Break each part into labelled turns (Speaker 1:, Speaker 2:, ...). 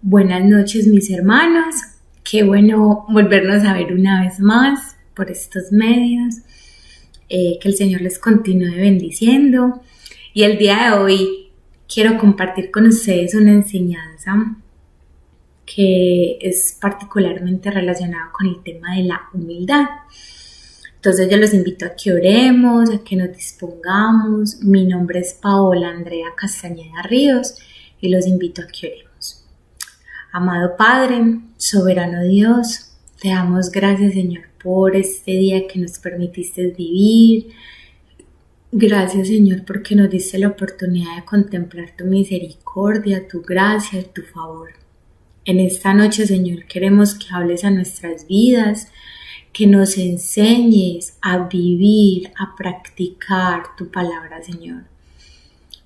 Speaker 1: Buenas noches, mis hermanos. Qué bueno volvernos a ver una vez más por estos medios. Que el Señor les continúe bendiciendo. Y el día de hoy quiero compartir con ustedes una enseñanza que es particularmente relacionada con el tema de la humildad. Entonces yo los invito a que oremos, a que nos dispongamos. Mi nombre es Paola Andrea Castañeda Ríos y los invito a que oremos. Amado Padre, soberano Dios, te damos gracias, Señor, por este día que nos permitiste vivir. Gracias, Señor, porque nos diste la oportunidad de contemplar tu misericordia, tu gracia, tu favor. En esta noche, Señor, queremos que hables a nuestras vidas, que nos enseñes a vivir, a practicar tu palabra, Señor.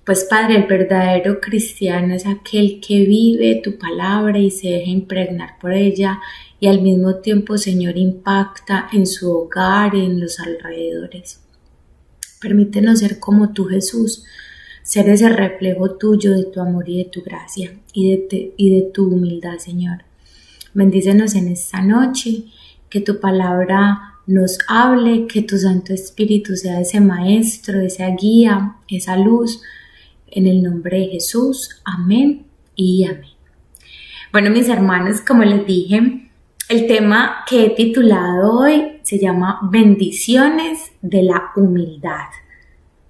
Speaker 1: Pues Padre, el verdadero cristiano es aquel que vive tu palabra y se deja impregnar por ella y al mismo tiempo, Señor, impacta en su hogar y en los alrededores. Permítenos ser como tú, Jesús, ser ese reflejo tuyo de tu amor y de tu gracia y de tu humildad, Señor. Bendícenos en esta noche, que tu palabra nos hable, que tu Santo Espíritu sea ese maestro, esa guía, esa luz. En el nombre de Jesús, amén y amén. Bueno, mis hermanos, como les dije, el tema que he titulado hoy se llama Bendiciones de la humildad.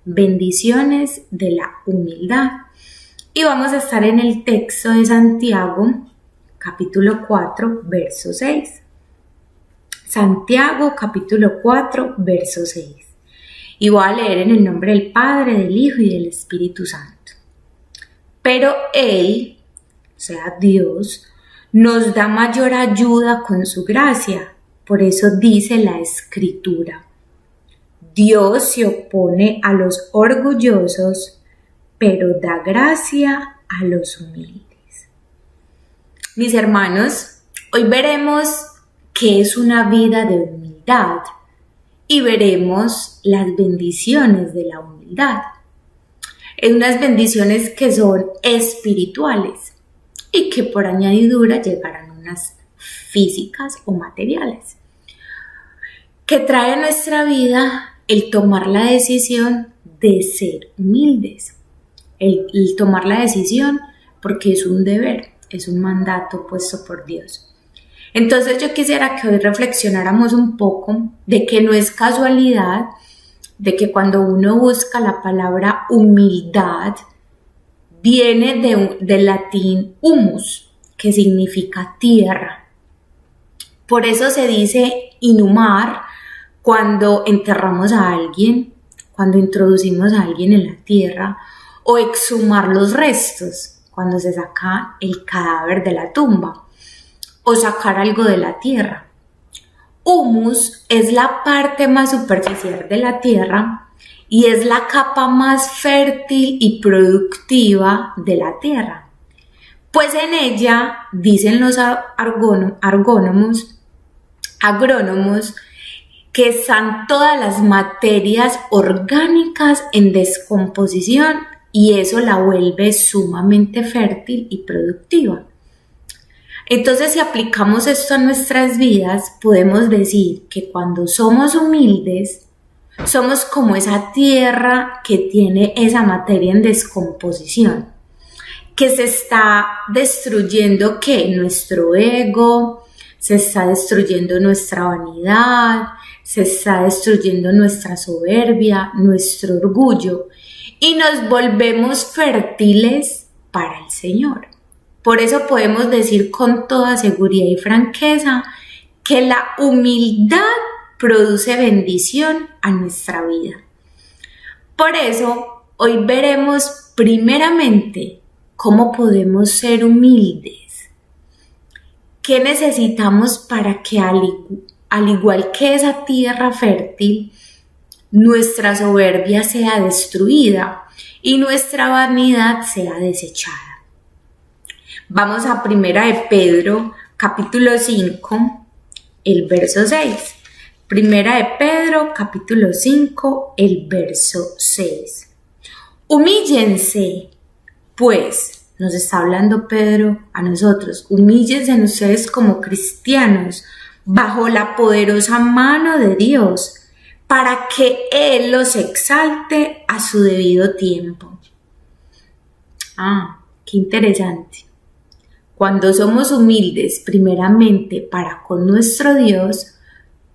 Speaker 1: Bendiciones de la humildad. Y vamos a estar en el texto de Santiago, capítulo 4, verso 6. Santiago, capítulo 4, verso 6. Y voy a leer en el nombre del Padre, del Hijo y del Espíritu Santo. Pero Él, o sea Dios, nos da mayor ayuda con su gracia. Por eso dice la Escritura: Dios se opone a los orgullosos, pero da gracia a los humildes. Mis hermanos, hoy veremos qué es una vida de humildad. Y veremos las bendiciones de la humildad. Es unas bendiciones que son espirituales y que por añadidura llegarán unas físicas o materiales. Que trae a nuestra vida el tomar la decisión de ser humildes. El tomar la decisión porque es un deber, es un mandato puesto por Dios. Entonces yo quisiera que hoy reflexionáramos un poco de que no es casualidad, de que cuando uno busca la palabra humildad, viene del latín humus, que significa tierra. Por eso se dice inhumar cuando enterramos a alguien, cuando introducimos a alguien en la tierra, o exhumar los restos, cuando se saca el cadáver de la tumba, o sacar algo de la tierra. Humus es la parte más superficial de la tierra y es la capa más fértil y productiva de la tierra. Pues en ella, dicen los agrónomos, que están todas las materias orgánicas en descomposición y eso la vuelve sumamente fértil y productiva. Entonces, si aplicamos esto a nuestras vidas, podemos decir que cuando somos humildes, somos como esa tierra que tiene esa materia en descomposición, que se está destruyendo, ¿qué? Nuestro ego, se está destruyendo nuestra vanidad, se está destruyendo nuestra soberbia, nuestro orgullo, y nos volvemos fértiles para el Señor. Por eso podemos decir con toda seguridad y franqueza que la humildad produce bendición a nuestra vida. Por eso hoy veremos primeramente cómo podemos ser humildes. ¿Qué necesitamos para que al igual que esa tierra fértil, nuestra soberbia sea destruida y nuestra vanidad sea desechada? Vamos a Primera de Pedro, capítulo 5, el verso 6. Primera de Pedro, capítulo 5, el verso 6. Humíllense, pues, nos está hablando Pedro a nosotros. Humíllense ustedes como cristianos bajo la poderosa mano de Dios para que Él los exalte a su debido tiempo. Qué interesante. Cuando somos humildes primeramente para con nuestro Dios,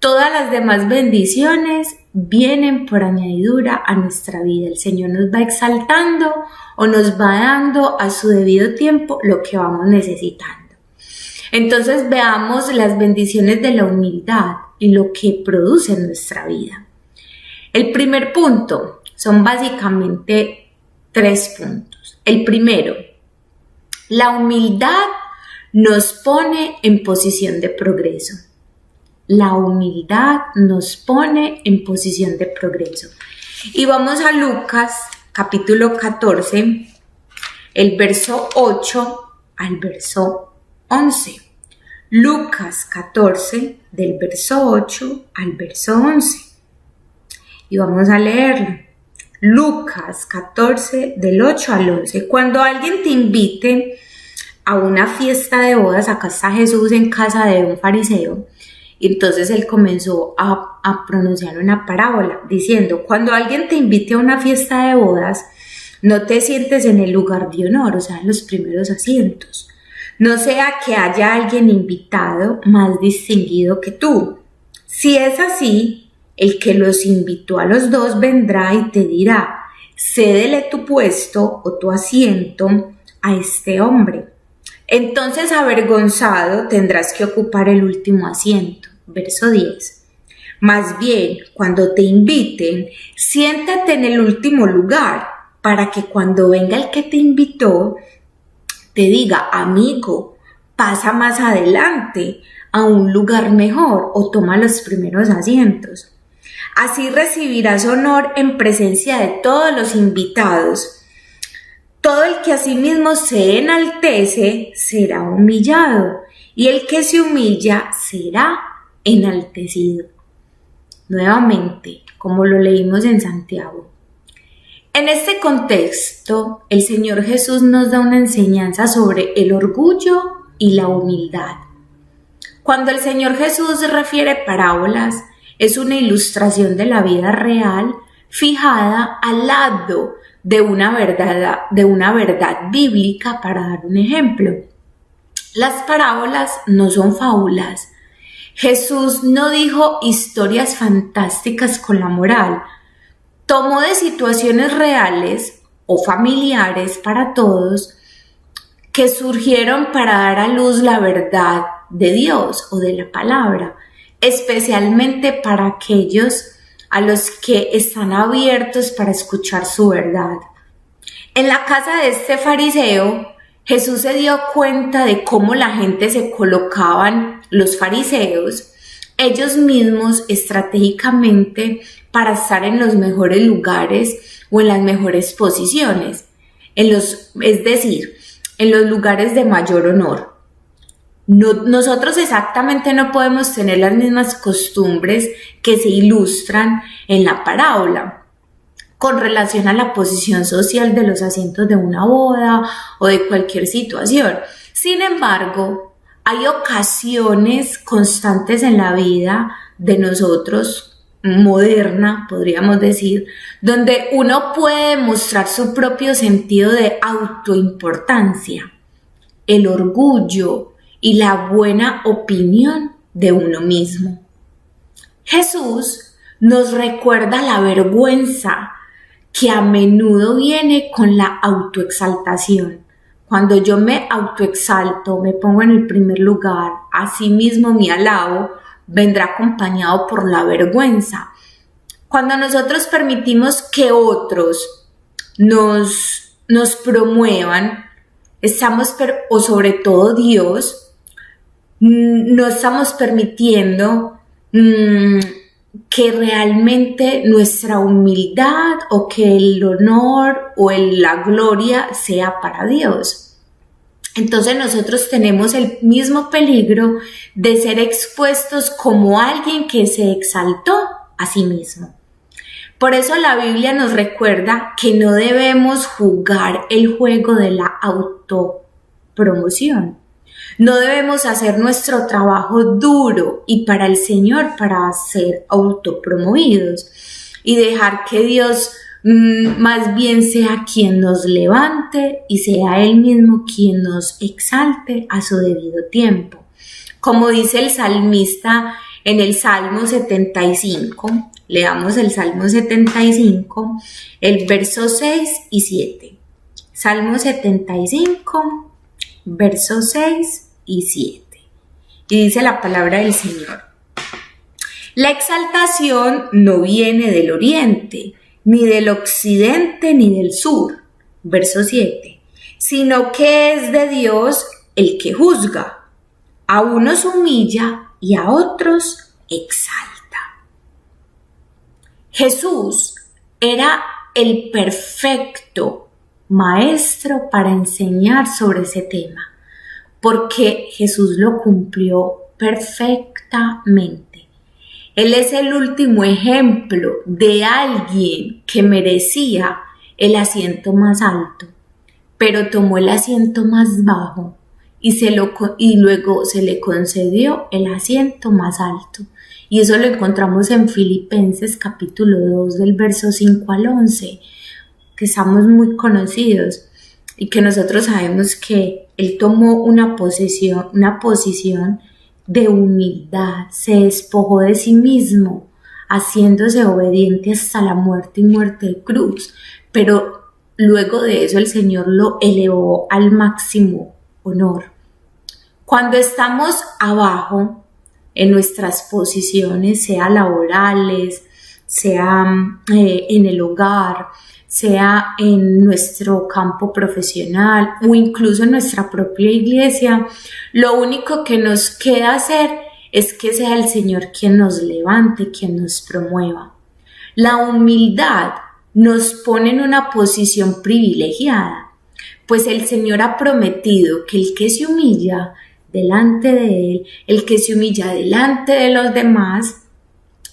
Speaker 1: todas las demás bendiciones vienen por añadidura a nuestra vida. El Señor nos va exaltando o nos va dando a su debido tiempo lo que vamos necesitando. Entonces veamos las bendiciones de la humildad y lo que produce en nuestra vida. El primer punto son básicamente 3 puntos. El primero, la humildad nos pone en posición de progreso. La humildad nos pone en posición de progreso. Y vamos a Lucas, capítulo 14, el verso 8 al verso 11. Lucas 14, del verso 8 al verso 11. Y vamos a leerlo. Lucas 14, del 8 al 11. Cuando alguien te invite a una fiesta de bodas, acá está Jesús en casa de un fariseo, y entonces él comenzó a pronunciar una parábola diciendo: cuando alguien te invite a una fiesta de bodas, no te sientes en el lugar de honor, o sea, en los primeros asientos, no sea que haya alguien invitado más distinguido que tú. Si es así, el que los invitó a los dos vendrá y te dirá: cédele tu puesto o tu asiento a este hombre. Entonces, avergonzado, tendrás que ocupar el último asiento. Verso 10. Más bien, cuando te inviten, siéntate en el último lugar, para que cuando venga el que te invitó, te diga: amigo, pasa más adelante a un lugar mejor o toma los primeros asientos. Así recibirás honor en presencia de todos los invitados. Todo el que a sí mismo se enaltece será humillado, y el que se humilla será enaltecido. Nuevamente, como lo leímos en Santiago. En este contexto, el Señor Jesús nos da una enseñanza sobre el orgullo y la humildad. Cuando el Señor Jesús refiere parábolas, es una ilustración de la vida real fijada al lado de una verdad bíblica. Para dar un ejemplo, las parábolas no son fábulas. Jesús no dijo historias fantásticas con la moral. Tomó de situaciones reales o familiares para todos que surgieron para dar a luz la verdad de Dios o de la palabra, especialmente para aquellos a los que están abiertos para escuchar su verdad. En la casa de este fariseo, Jesús se dio cuenta de cómo la gente se colocaban, los fariseos, ellos mismos estratégicamente para estar en los mejores lugares o en las mejores posiciones, es decir, en los lugares de mayor honor. Nosotros exactamente no podemos tener las mismas costumbres que se ilustran en la parábola con relación a la posición social de los asientos de una boda o de cualquier situación. Sin embargo, hay ocasiones constantes en la vida de nosotros, moderna, podríamos decir, donde uno puede mostrar su propio sentido de autoimportancia, el orgullo y la buena opinión de uno mismo. Jesús nos recuerda la vergüenza que a menudo viene con la autoexaltación. Cuando yo me autoexalto, me pongo en el primer lugar, asimismo me alabo, vendrá acompañado por la vergüenza. Cuando nosotros permitimos que otros nos promuevan, o sobre todo Dios, no estamos permitiendo que realmente nuestra humildad o que el honor o la gloria sea para Dios. Entonces nosotros tenemos el mismo peligro de ser expuestos como alguien que se exaltó a sí mismo. Por eso la Biblia nos recuerda que no debemos jugar el juego de la autopromoción. No debemos hacer nuestro trabajo duro y para el Señor para ser autopromovidos y dejar que Dios más bien sea quien nos levante y sea Él mismo quien nos exalte a su debido tiempo. Como dice el salmista en el Salmo 75, leamos el Salmo 75, el verso 6 y 7. Salmo 75, versos 6 y 7. Y dice la palabra del Señor: la exaltación no viene del oriente, ni del occidente, ni del sur. Verso 7. Sino que es de Dios el que juzga. A unos humilla y a otros exalta. Jesús era el perfecto maestro para enseñar sobre ese tema, porque Jesús lo cumplió perfectamente. Él es el último ejemplo de alguien que merecía el asiento más alto, pero tomó el asiento más bajo y luego se le concedió el asiento más alto. Y eso lo encontramos en Filipenses capítulo 2 del verso 5 al 11, que estamos muy conocidos y que nosotros sabemos que Él tomó una posición de humildad, se despojó de sí mismo, haciéndose obediente hasta la muerte y muerte de cruz, pero luego de eso el Señor lo elevó al máximo honor. Cuando estamos abajo en nuestras posiciones, sea laborales, sea en el hogar, sea en nuestro campo profesional o incluso en nuestra propia iglesia, lo único que nos queda hacer es que sea el Señor quien nos levante, quien nos promueva. La humildad nos pone en una posición privilegiada, pues el Señor ha prometido que el que se humilla delante de Él, el que se humilla delante de los demás,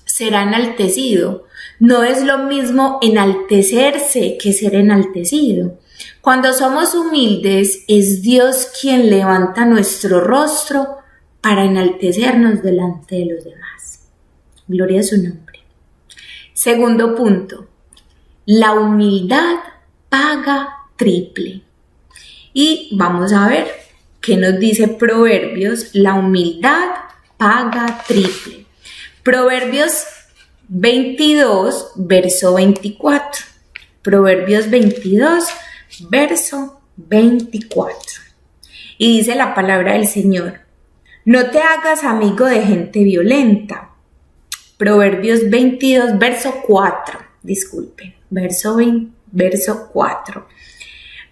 Speaker 1: será enaltecido. No es lo mismo enaltecerse que ser enaltecido. Cuando somos humildes, es Dios quien levanta nuestro rostro para enaltecernos delante de los demás. Gloria a su nombre. Segundo punto, la humildad paga triple. Y vamos a ver qué nos dice Proverbios: la humildad paga triple. Proverbios 22, verso 24. Proverbios 22, verso 24. Y dice la palabra del Señor: no te hagas amigo de gente violenta. Proverbios 22, verso 4. Disculpe, verso 4.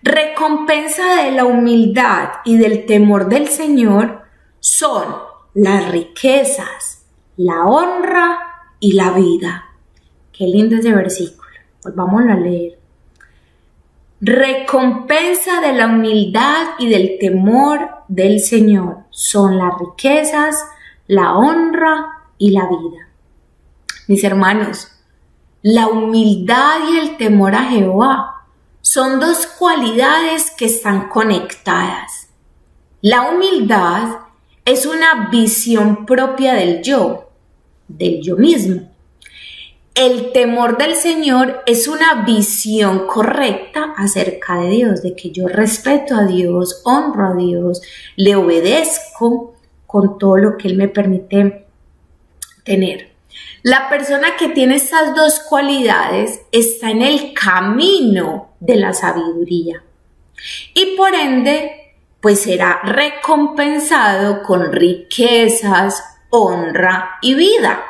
Speaker 1: Recompensa de la humildad y del temor del Señor son las riquezas, la honra y la vida. Qué lindo ese versículo. Pues vamos a leer. Recompensa de la humildad y del temor del Señor son las riquezas, la honra y la vida. Mis hermanos, la humildad y el temor a Jehová son dos cualidades que están conectadas. La humildad es una visión propia del yo mismo. El temor del Señor es una visión correcta acerca de Dios, de que yo respeto a Dios, honro a Dios, le obedezco con todo lo que Él me permite tener. La persona que tiene estas dos cualidades está en el camino de la sabiduría y por ende pues será recompensado con riquezas, honra y vida.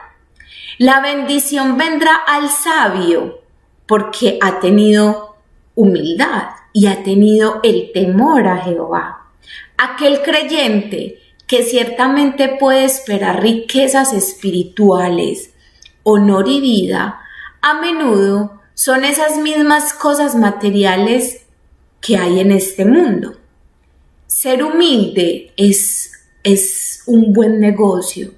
Speaker 1: La bendición vendrá al sabio porque ha tenido humildad y ha tenido el temor a Jehová. Aquel creyente que ciertamente puede esperar riquezas espirituales, honor y vida, a menudo son esas mismas cosas materiales que hay en este mundo. Ser humilde es un buen negocio,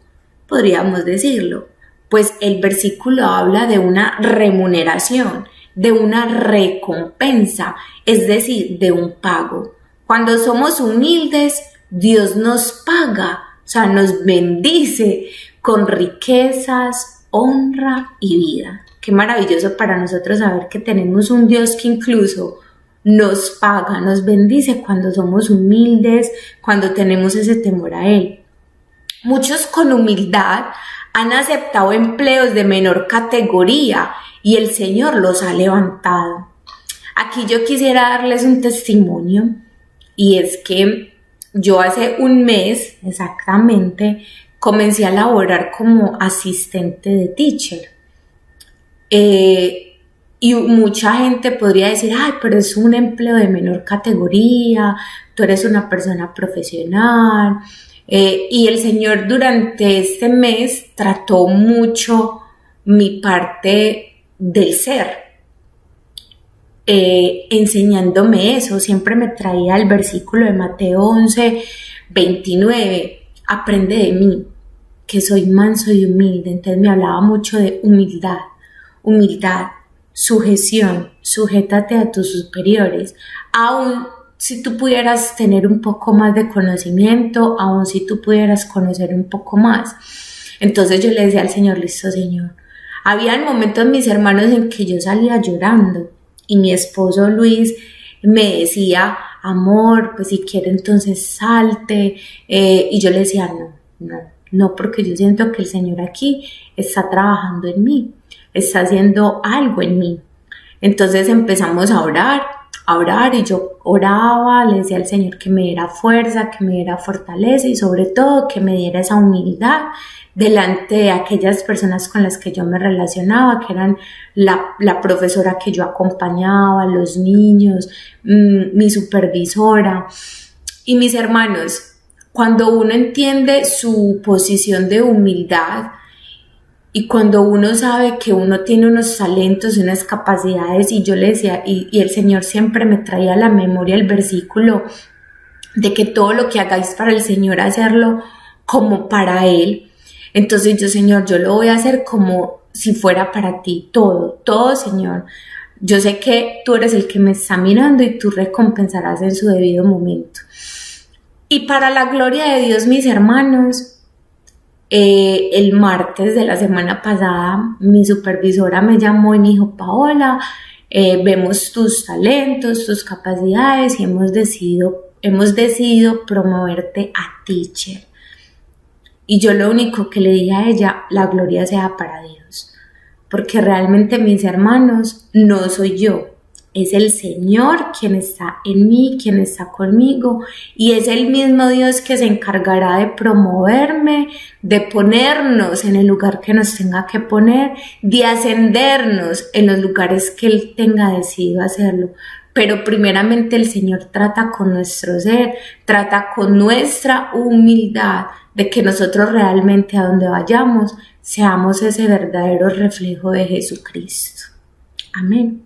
Speaker 1: podríamos decirlo, pues el versículo habla de una remuneración, de una recompensa, es decir, de un pago. Cuando somos humildes, Dios nos paga, o sea, nos bendice con riquezas, honra y vida. Qué maravilloso para nosotros saber que tenemos un Dios que incluso nos paga, nos bendice cuando somos humildes, cuando tenemos ese temor a Él. Muchos con humildad han aceptado empleos de menor categoría y el Señor los ha levantado. Aquí yo quisiera darles un testimonio, y es que yo hace un mes exactamente comencé a laborar como asistente de teacher. Y mucha gente podría decir, ay, pero es un empleo de menor categoría, tú eres una persona profesional. Y el Señor durante este mes trató mucho mi parte del ser, enseñándome eso. Siempre me traía el versículo de Mateo 11:29, aprende de mí, que soy manso y humilde. Entonces me hablaba mucho de humildad, sujeción, sujétate a tus superiores, aún si tú pudieras tener un poco más de conocimiento, aún si tú pudieras conocer un poco más. Entonces yo le decía al Señor, listo, Señor. Habían momentos, mis hermanos, en que yo salía llorando y mi esposo Luis me decía, amor, pues si quiere entonces salte, y yo le decía, no, porque yo siento que el Señor aquí está trabajando en mí, está haciendo algo en mí. Entonces empezamos a orar, y yo oraba, le decía al Señor que me diera fuerza, que me diera fortaleza y sobre todo que me diera esa humildad delante de aquellas personas con las que yo me relacionaba, que eran la profesora que yo acompañaba, los niños, mi supervisora. Y mis hermanos, cuando uno entiende su posición de humildad, y cuando uno sabe que uno tiene unos talentos, unas capacidades, y yo le decía, y el Señor siempre me traía a la memoria el versículo de que todo lo que hagáis para el Señor, hacerlo como para Él. Entonces yo, Señor, yo lo voy a hacer como si fuera para ti, todo, Señor. Yo sé que tú eres el que me está mirando y tú recompensarás en su debido momento. Y para la gloria de Dios, mis hermanos, el martes de la semana pasada mi supervisora me llamó y me dijo, Paola, vemos tus talentos, tus capacidades y hemos decidido promoverte a teacher. Y yo lo único que le dije a ella, la gloria sea para Dios, porque realmente, mis hermanos, no soy yo. Es el Señor quien está en mí, quien está conmigo, y es el mismo Dios que se encargará de promoverme, de ponernos en el lugar que nos tenga que poner, de ascendernos en los lugares que Él tenga decidido hacerlo. Pero primeramente el Señor trata con nuestro ser, trata con nuestra humildad, de que nosotros realmente a donde vayamos seamos ese verdadero reflejo de Jesucristo. Amén.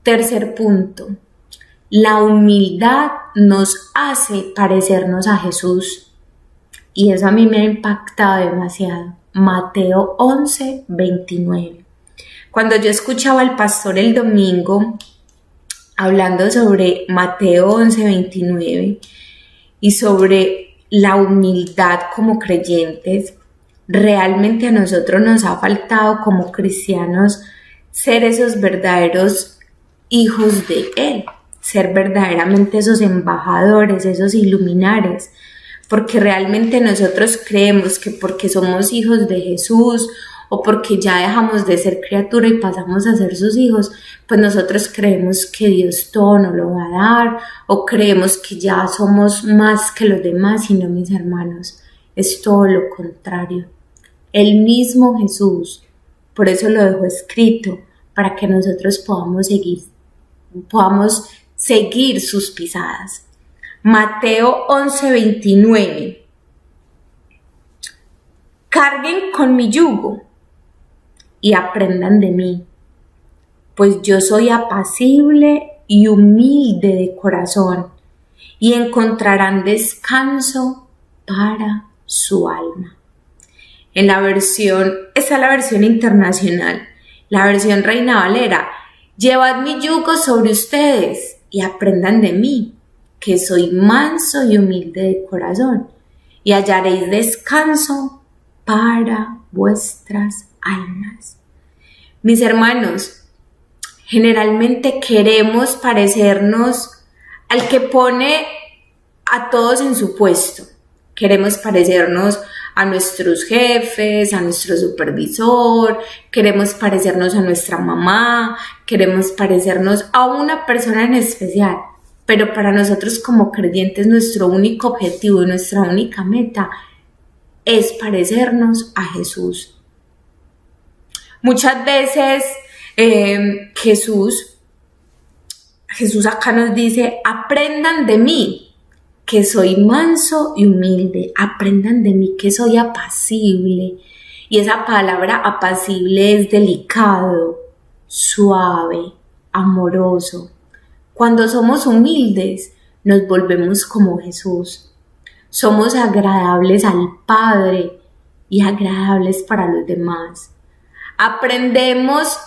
Speaker 1: Tercer punto, la humildad nos hace parecernos a Jesús, y eso a mí me ha impactado demasiado. Mateo 11:29. Cuando yo escuchaba al pastor el domingo hablando sobre Mateo 11:29 y sobre la humildad como creyentes, realmente a nosotros nos ha faltado como cristianos ser esos verdaderos hijos de Él, ser verdaderamente esos embajadores, esos iluminares, porque realmente nosotros creemos que porque somos hijos de Jesús o porque ya dejamos de ser criatura y pasamos a ser sus hijos, pues nosotros creemos que Dios todo nos lo va a dar, o creemos que ya somos más que los demás. Y no, mis hermanos, es todo lo contrario. El mismo Jesús, por eso lo dejó escrito, para que nosotros podamos seguir sus pisadas. Mateo 11:29. Carguen con mi yugo y aprendan de mí, pues yo soy apacible y humilde de corazón, y encontrarán descanso para su alma. Esta es la versión internacional, la versión Reina Valera. Llevad mi yugo sobre ustedes y aprendan de mí, que soy manso y humilde de corazón, y hallaréis descanso para vuestras almas. Mis hermanos, generalmente queremos parecernos al que pone a todos en su puesto. Queremos parecernos a nuestros jefes, a nuestro supervisor, queremos parecernos a nuestra mamá, queremos parecernos a una persona en especial. Pero para nosotros como creyentes, nuestro único objetivo y nuestra única meta es parecernos a Jesús. Muchas veces Jesús acá nos dice, aprendan de mí, que soy manso y humilde, aprendan de mí, que soy apacible. Y esa palabra apacible es delicado, suave, amoroso. Cuando somos humildes, nos volvemos como Jesús. Somos agradables al Padre y agradables para los demás. Aprendemos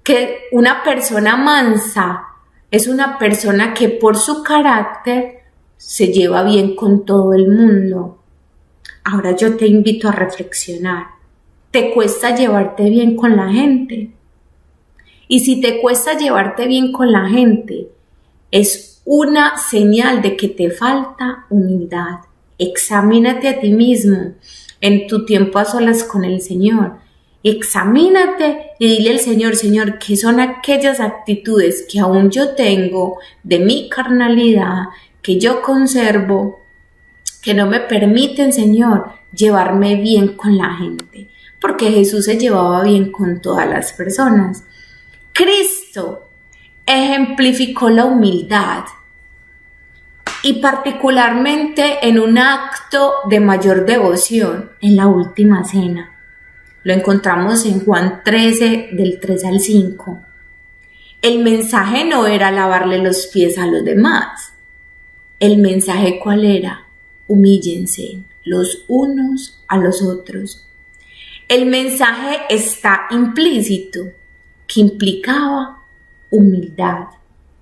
Speaker 1: que una persona mansa es una persona que por su carácter se lleva bien con todo el mundo. Ahora yo te invito a reflexionar. ¿Te cuesta llevarte bien con la gente? Y si te cuesta llevarte bien con la gente, es una señal de que te falta humildad. Examínate a ti mismo en tu tiempo a solas con el Señor. Examínate y dile al Señor, Señor, ¿qué son aquellas actitudes que aún yo tengo de mi carnalidad, que yo conservo, que no me permiten, Señor, llevarme bien con la gente? Porque Jesús se llevaba bien con todas las personas. Cristo ejemplificó la humildad y particularmente en un acto de mayor devoción, en la última cena. Lo encontramos en Juan 13, del 3 al 5. El mensaje no era lavarle los pies a los demás. El mensaje, ¿cuál era? Humíllense los unos a los otros. El mensaje está implícito, que implicaba humildad,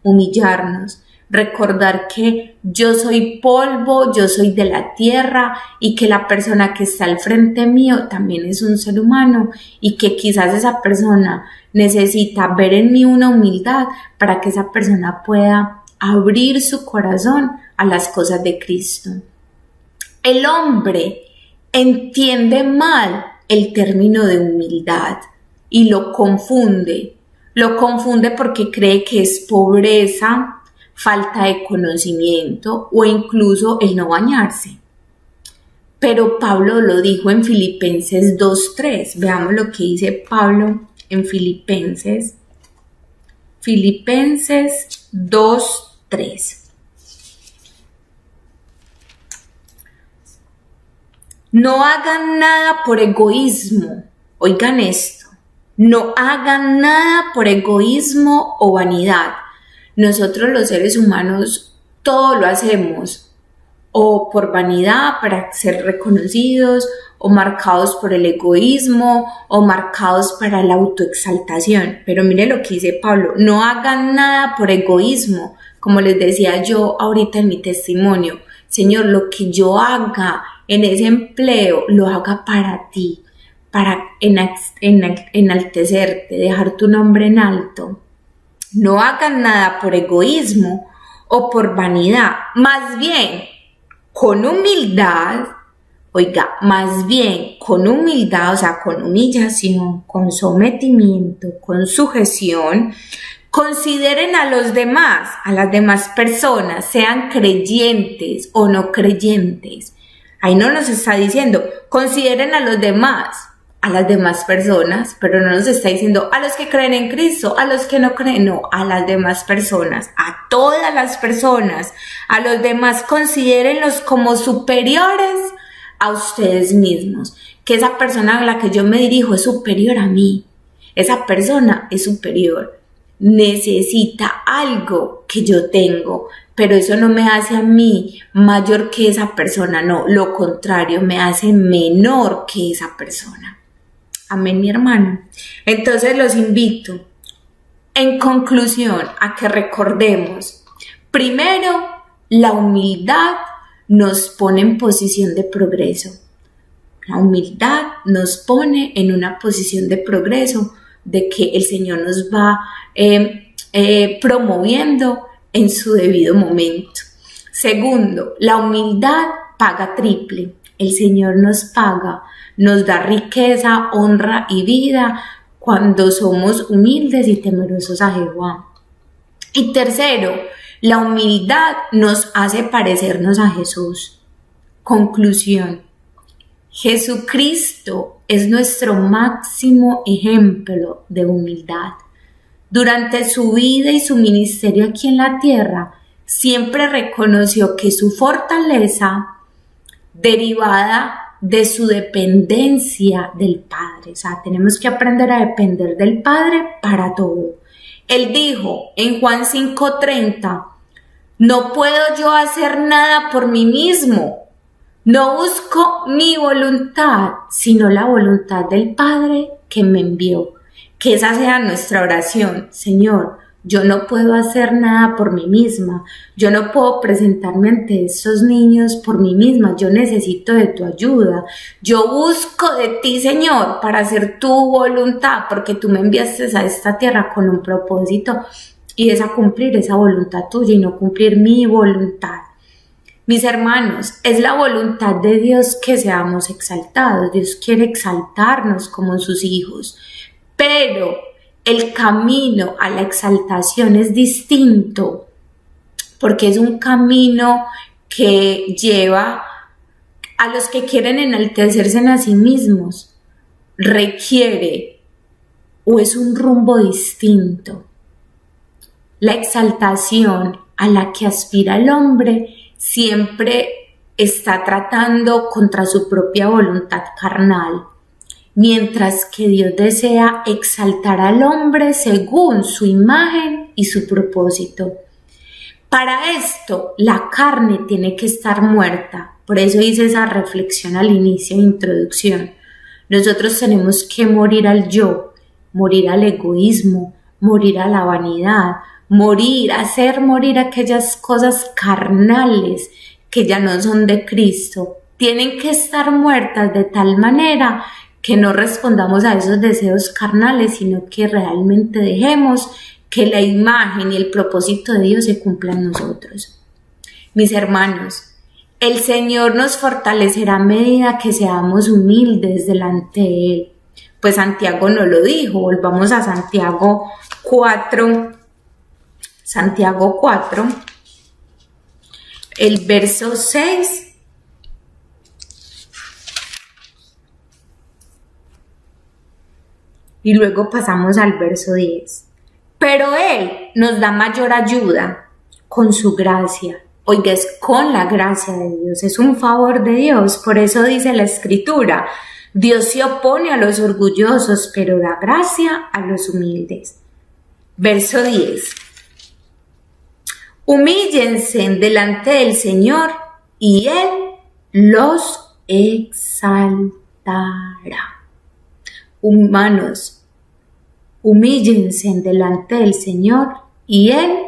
Speaker 1: humillarnos, recordar que yo soy polvo, yo soy de la tierra y que la persona que está al frente mío también es un ser humano y que quizás esa persona necesita ver en mí una humildad para que esa persona pueda abrir su corazón a las cosas de Cristo. El hombre entiende mal el término de humildad y lo confunde porque cree que es pobreza, falta de conocimiento o incluso el no bañarse. Pero Pablo lo dijo en Filipenses 2:3. Veamos lo que dice Pablo en Filipenses 2:3. No hagan nada por egoísmo. Oigan esto. No hagan nada por egoísmo o vanidad. Nosotros los seres humanos todo lo hacemos o por vanidad para ser reconocidos o marcados por el egoísmo o marcados para la autoexaltación. Pero mire lo que dice Pablo, no hagan nada por egoísmo, como les decía yo ahorita en mi testimonio. Señor, lo que yo haga en ese empleo, lo haga para ti, para enaltecerte, dejar tu nombre en alto. No hagan nada por egoísmo o por vanidad, más bien con humildad, o sea, con humillación, con sometimiento, con sujeción, consideren a los demás, a las demás personas, sean creyentes o no creyentes. Ahí no nos está diciendo, consideren a los demás, a las demás personas, pero no nos está diciendo a los que creen en Cristo, a los que no creen, no, a las demás personas, a todas las personas, a los demás considérenlos como superiores a ustedes mismos, que esa persona a la que yo me dirijo es superior a mí, esa persona es superior, necesita algo que yo tengo, pero eso no me hace a mí mayor que esa persona, no, lo contrario, me hace menor que esa persona. Amén, mi hermano. Entonces los invito, en conclusión, a que recordemos, primero, la humildad nos pone en posición de progreso. La humildad nos pone en una posición de progreso, de que el Señor nos va promoviendo en su debido momento. Segundo, la humildad paga triple. El Señor nos paga, nos da riqueza, honra y vida cuando somos humildes y temerosos a Jehová. Y tercero, la humildad nos hace parecernos a Jesús. Conclusión. Jesucristo es nuestro máximo ejemplo de humildad. Durante su vida y su ministerio aquí en la tierra, siempre reconoció que su fortaleza derivada de su dependencia del Padre. O sea, tenemos que aprender a depender del Padre para todo. Él dijo en Juan 5:30, no puedo yo hacer nada por mí mismo. No busco mi voluntad, sino la voluntad del Padre que me envió. Que esa sea nuestra oración. Señor, yo no puedo hacer nada por mí misma. Yo no puedo presentarme ante esos niños por mí misma. Yo necesito de tu ayuda. Yo busco de ti, Señor, para hacer tu voluntad, porque tú me enviaste a esta tierra con un propósito y es a cumplir esa voluntad tuya y no cumplir mi voluntad. Mis hermanos, es la voluntad de Dios que seamos exaltados. Dios quiere exaltarnos como sus hijos, pero el camino a la exaltación es distinto, porque es un camino que lleva a los que quieren enaltecerse a sí mismos. Requiere o es un rumbo distinto. La exaltación a la que aspira el hombre siempre está tratando contra su propia voluntad carnal, mientras que Dios desea exaltar al hombre según su imagen y su propósito. Para esto, la carne tiene que estar muerta. Por eso hice esa reflexión al inicio de introducción. Nosotros tenemos que morir al yo, morir al egoísmo, morir a la vanidad, hacer morir aquellas cosas carnales que ya no son de Cristo. Tienen que estar muertas de tal manera que no respondamos a esos deseos carnales, sino que realmente dejemos que la imagen y el propósito de Dios se cumplan en nosotros. Mis hermanos, el Señor nos fortalecerá a medida que seamos humildes delante de Él. Pues Santiago nos lo dijo. Volvamos a Santiago 4, el verso 6. Y luego pasamos al verso 10. Pero Él nos da mayor ayuda con su gracia. Oiga, es con la gracia de Dios, es un favor de Dios. Por eso dice la Escritura, Dios se opone a los orgullosos, pero da gracia a los humildes. Verso 10. Humíllense delante del Señor y Él los exaltará. Humanos, humíllense delante del Señor y Él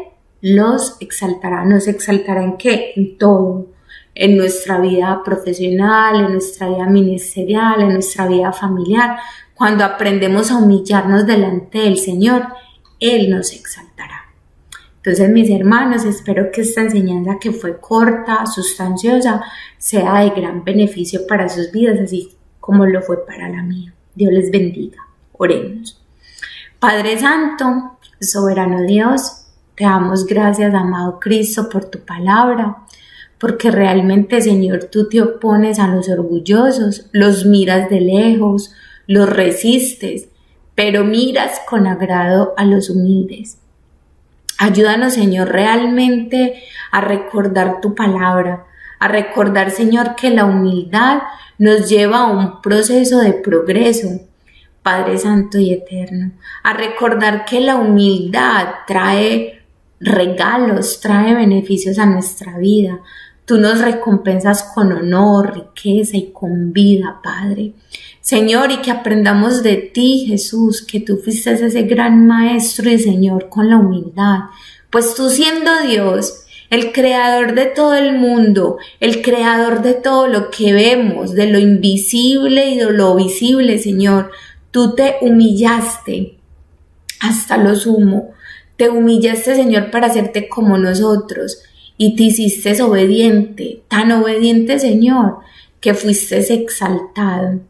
Speaker 1: los exaltará. ¿Nos exaltará en qué? En todo. En nuestra vida profesional, en nuestra vida ministerial, en nuestra vida familiar. Cuando aprendemos a humillarnos delante del Señor, Él nos exaltará. Entonces, mis hermanos, espero que esta enseñanza, que fue corta, sustanciosa, sea de gran beneficio para sus vidas, así como lo fue para la mía. Dios les bendiga. Oremos. Padre Santo, soberano Dios, te damos gracias, amado Cristo, por tu palabra, porque realmente, Señor, tú te opones a los orgullosos, los miras de lejos, los resistes, pero miras con agrado a los humildes. Ayúdanos, Señor, realmente a recordar tu palabra, a recordar, Señor, que la humildad nos lleva a un proceso de progreso, Padre Santo y Eterno, a recordar que la humildad trae regalos, trae beneficios a nuestra vida. Tú nos recompensas con honor, riqueza y con vida, Padre. Señor, y que aprendamos de ti, Jesús, que tú fuiste ese gran Maestro y Señor con la humildad. Pues tú siendo Dios, el creador de todo el mundo, el creador de todo lo que vemos, de lo invisible y de lo visible, Señor, tú te humillaste hasta lo sumo. Te humillaste, Señor, para hacerte como nosotros y te hiciste obediente, tan obediente, Señor, que fuiste exaltado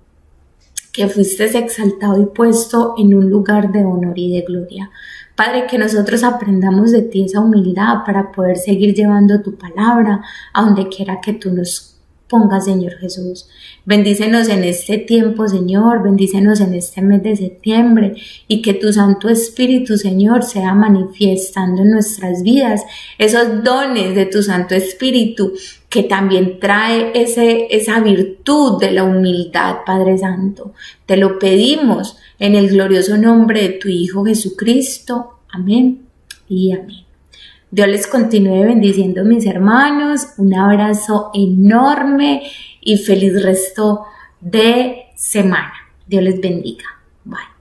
Speaker 1: y puesto en un lugar de honor y de gloria. Padre, que nosotros aprendamos de ti esa humildad para poder seguir llevando tu palabra a donde quiera que tú nos pongas, Señor Jesús. Bendícenos en este tiempo, Señor, bendícenos en este mes de septiembre y que tu Santo Espíritu, Señor, sea manifestando en nuestras vidas esos dones de tu Santo Espíritu que también trae esa virtud de la humildad, Padre Santo. Te lo pedimos en el glorioso nombre de tu Hijo Jesucristo. Amén y amén. Dios les continúe bendiciendo, mis hermanos. Un abrazo enorme y feliz resto de semana. Dios les bendiga. Bye.